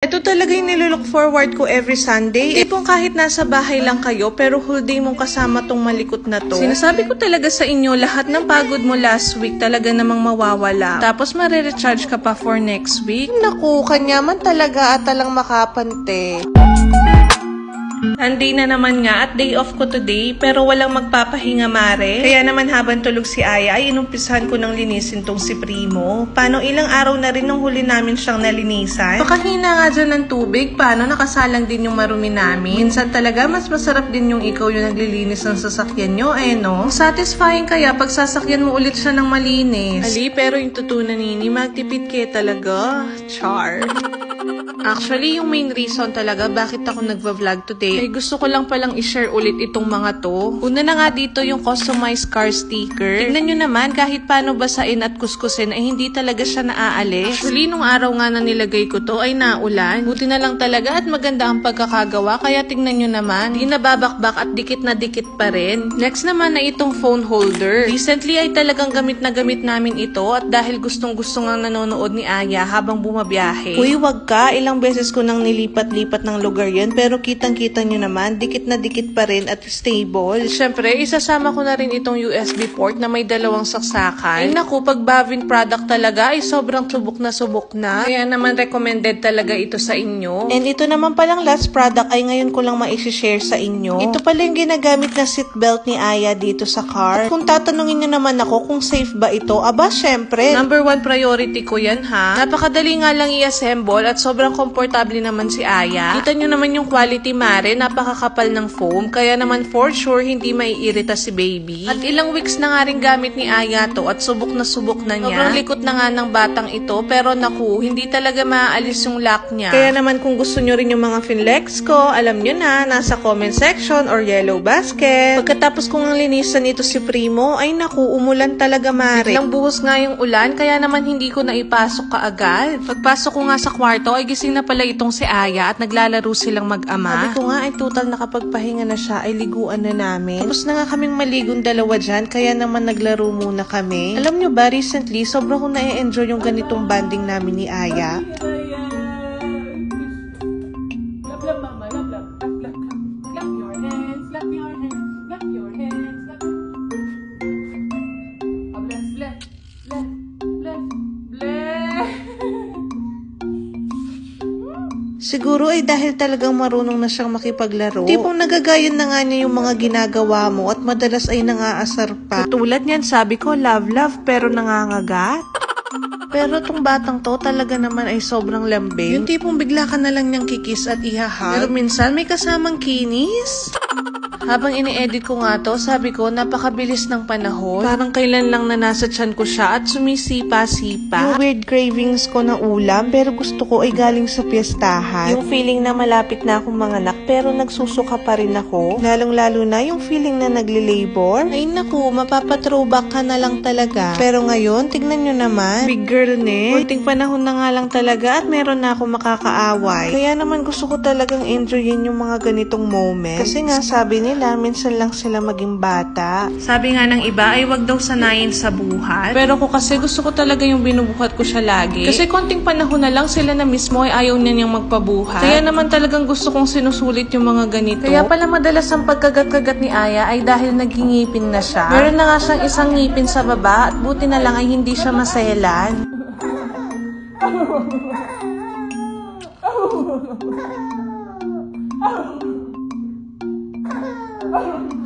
Ito talaga yung nilook forward ko every Sunday. Tipong kahit nasa bahay lang kayo, pero whole day mong kasama tong malikot na to. Sinasabi ko talaga sa inyo, lahat ng pagod mo last week talaga namang mawawala. Tapos marirecharge ka pa for next week. Naku, kanya man talaga at talang makapante. Sunday na naman nga at day off ko today, pero walang magpapahinga mare. Kaya naman habang tulog si Aya ay inumpisahan ko ng linisin tong si Primo. Paano ilang araw na rin nung huli namin siyang nalinisan. Pakahina nga dyan ng tubig, paano nakasalang din yung marumi namin. Minsan talaga mas masarap din yung ikaw yung naglilinis ng sasakyan nyo, no? Satisfying kaya pag sasakyan mo ulit siya ng malinis. Ali, pero yung tutunan nini, magtipid kaya talaga. Char. Actually, yung main reason talaga bakit ako nagva-vlog today ay gusto ko lang palang i-share ulit itong mga to. Una na nga dito yung customized car sticker. Tignan nyo naman kahit paano basain at kuskusin ay hindi talaga siya naaalis. Actually, nung araw nga na nilagay ko to ay naulan. Buti na lang talaga at maganda ang pagkakagawa kaya tignan nyo naman. Hindi nababakbak at dikit na dikit pa rin. Next naman na itong phone holder. Recently ay talagang gamit na gamit namin ito at dahil gustong-gusto nga nanonood ni Aya habang bumabiyahe. Uy, wag ka. Ilang beses ko nang nilipat-lipat ng lugar yan pero kitang-kita nyo naman, dikit na dikit pa rin at stable. Siyempre, isasama ko na rin itong USB port na may dalawang saksakan. Ay naku, pag Bavin product talaga ay sobrang subok na subok na. Kaya naman recommended talaga ito sa inyo. And ito naman palang last product ay ngayon ko lang ma-share sa inyo. Ito pala yung ginagamit na seatbelt ni Aya dito sa car. At kung tatanungin nyo naman ako kung safe ba ito, aba syempre. Number 1 priority ko yan ha. Napakadali nga lang i-assemble at sobrang komportable naman si Aya. Kita nyo naman yung quality mare, napakakapal ng foam, kaya naman for sure hindi maiirita si baby. At ilang weeks na nga rin gamit ni Aya to at subok na niya. Sobrang likot na nga ng batang ito, pero naku, hindi talaga maaalis yung lock niya. Kaya naman kung gusto nyo rin yung mga Finlex ko, alam nyo na, nasa comment section or yellow basket. Pagkatapos kong linisan ito si Primo, ay naku, umulan talaga mare. Biglang buhos nga yung ulan, kaya naman hindi ko na ipasok kaagad. Pagpasok ko nga sa kwarto, ay gising na pala itong si Aya at naglalaro silang mag-ama. Sabi ko nga ay total nakapagpahinga na siya ay liguan na namin. Tapos na nga kaming maligong dalawa dyan kaya naman naglaro muna kami. Alam nyo ba recently sobrang ko na-enjoy yung ganitong banding namin ni Aya. Siguro ay dahil talagang marunong na siyang makipaglaro. Tipong nagagayon na nga niya yung mga ginagawa mo at madalas ay nangaasar pa. Tulad niyan sabi ko love pero nangangagat. Pero tong batang to talaga naman ay sobrang lambing. Yung tipong bigla ka na lang niyang kikis at ihahag. Pero minsan may kasamang kinis. Habang ini-edit ko nga to, sabi ko, napakabilis ng panahon. Parang kailan lang na nasa tiyan ko siya at sumisipa-sipa. Yung weird cravings ko na ulam, pero gusto ko ay galing sa piyestahan. Yung feeling na malapit na akong manganak, pero nagsusuka pa rin ako. Lalong-lalo na yung feeling na nagli-labor. Ay naku, mapapatrowback ka na lang talaga. Pero ngayon, tignan nyo naman. Big girl ne. Kunting panahon na nga lang talaga at meron na akong makakaaway. Kaya naman gusto ko talagang enjoyin yung mga ganitong moment. Kasi nga sabi nila, minsan lang sila maging bata. Sabi nga ng iba ay wag daw sanayin sa buhat. Pero ko kasi gusto ko talaga yung binubuhat ko siya lagi. Kasi konting panahon na lang sila na mismo ay ayaw niya niyang magpabuhat. Kaya naman talagang gusto kong sinusulit yung mga ganito. Kaya pala madalas ang pagkagat-kagat ni Aya ay dahil nagingipin na siya. Meron na nga siyang isang ngipin sa baba at buti na lang ay hindi siya maselan.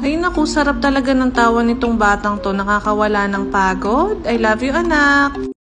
Ay naku, sarap talaga ng tawa nitong batang to, nakakawala ng pagod. I love you anak!